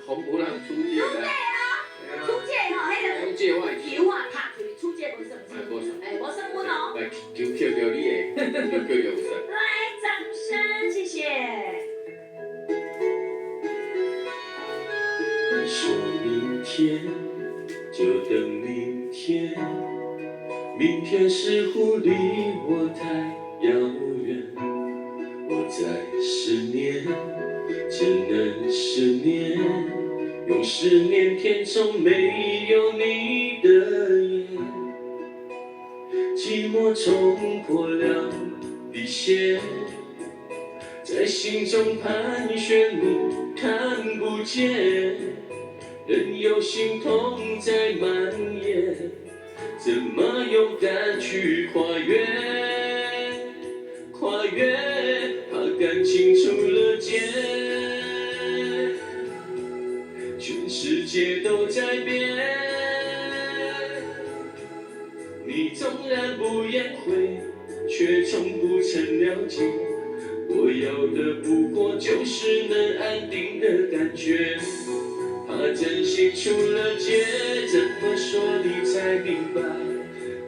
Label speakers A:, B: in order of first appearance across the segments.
A: 红不让出界的。
B: 出界吼，迄
A: 个界外
B: 球啊拍出去，出界无算分。无算分哦。
A: 来，球扣到你的，球扣就算。
B: 来，掌声，谢谢。
C: 说明天就等明天，明天似乎离我太遥远。我在思念，只能思念，用思念填充没有你的夜。寂寞冲破了底线，在心中盘旋，你看不见，任由心痛在蔓延，怎么勇敢去跨越？跨越，怕感情出了界，全世界都在变，你纵然不言悔，却从不曾了解。我要的不过就是能安定的感觉，怕真心出了界，怎么说你才明白？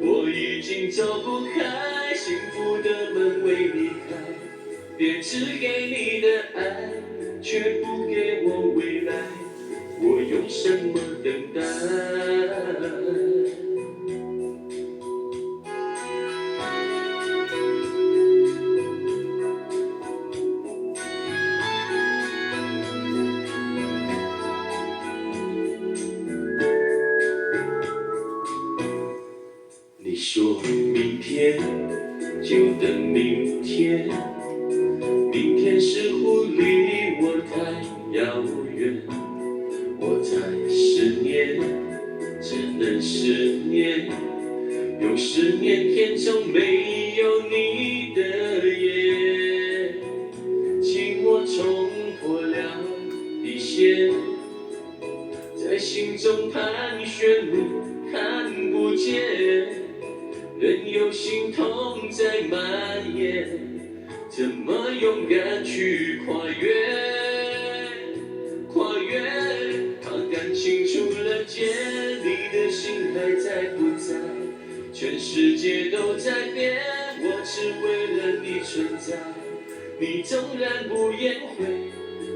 C: 我已经走不开，幸福的门未离开，别只给你的爱，却不给我未来，我用什么等待？你说明天就等明天，明天似乎离我太遥远。我在思念，只能思念，用思念填充没有你的夜。寂寞冲破了底线，在心中盘旋，你看不见。任由心痛在蔓延，怎么勇敢去跨越？跨越，怕感情出了界，你的心还在不在？全世界都在变，我只为了你存在。你纵然不言悔，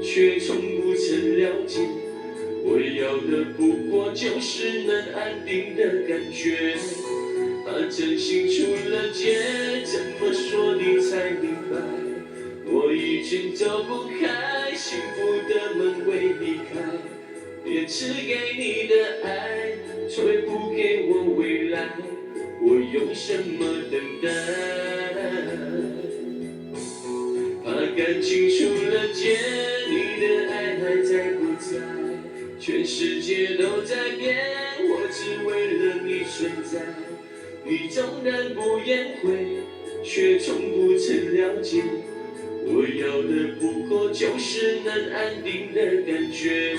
C: 却从不曾了解。我要的不过就是能安定的感觉。怕真心出了界，怎么说你才明白？我已经走不开，幸福的门未离开，别只给你的爱，却不给我未来，我用什么等待？怕感情出了界，你的爱还在不在？全世界都在变，我只为了你存在。你纵然不言悔，却从不曾了解。我要的不过就是能安定的感觉。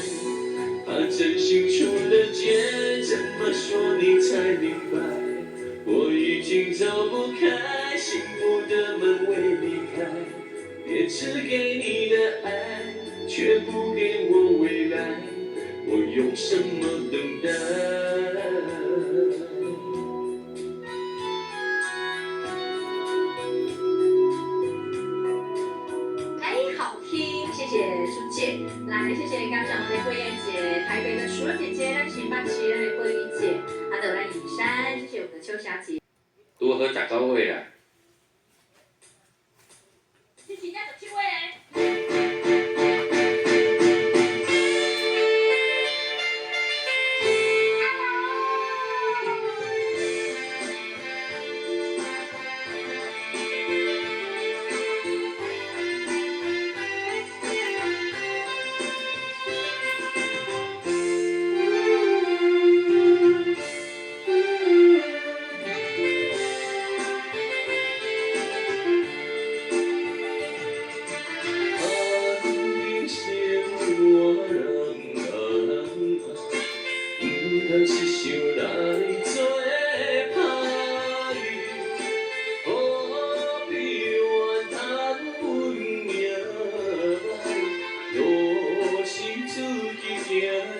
C: 怕真心出了界，怎么说你才明白？我已经走不开，幸福的门未离开。别只给你的爱，却不给我未来，我用什么等待？
B: 谢谢苏姐，来谢谢刚讲的桂燕姐，台北的楚儿姐姐，咱新北市的桂玉姐，还有咱宜山，谢谢我们的秋霞姐。
A: 如何打高位啊？
B: 你真正就七位。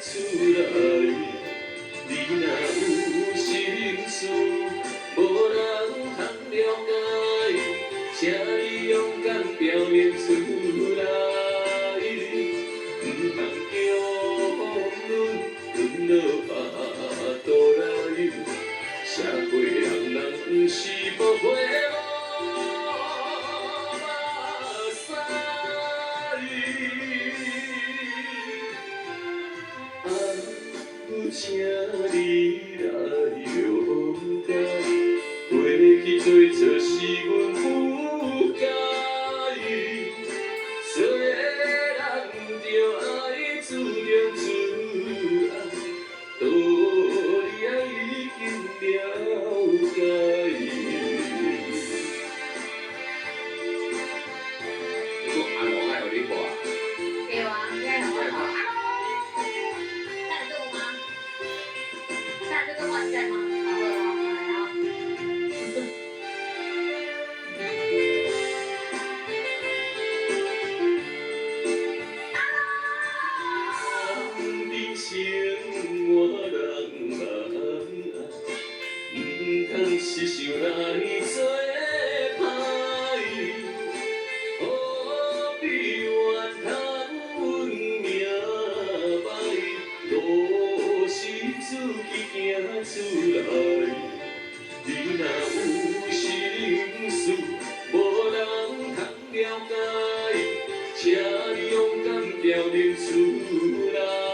C: 出来，你若有心事，无人通了解，请你勇敢表现出来，唔通叫风轮落巴肚内，社会人不是无花无目有请你来勇敢，过去做错是阮不该，做个人着爱注定自爱，道理啊已经了解。
A: 我阿龙爱互你画，
B: 对啊，应该很会画。看得动吗？看这个画在吗？好会画，来啊！
C: 人生我人人爱，唔通是想来做歹，何必怨叹阮命歹，路是自己行出来。你若有心事，无人通了解，请你勇敢表现出来。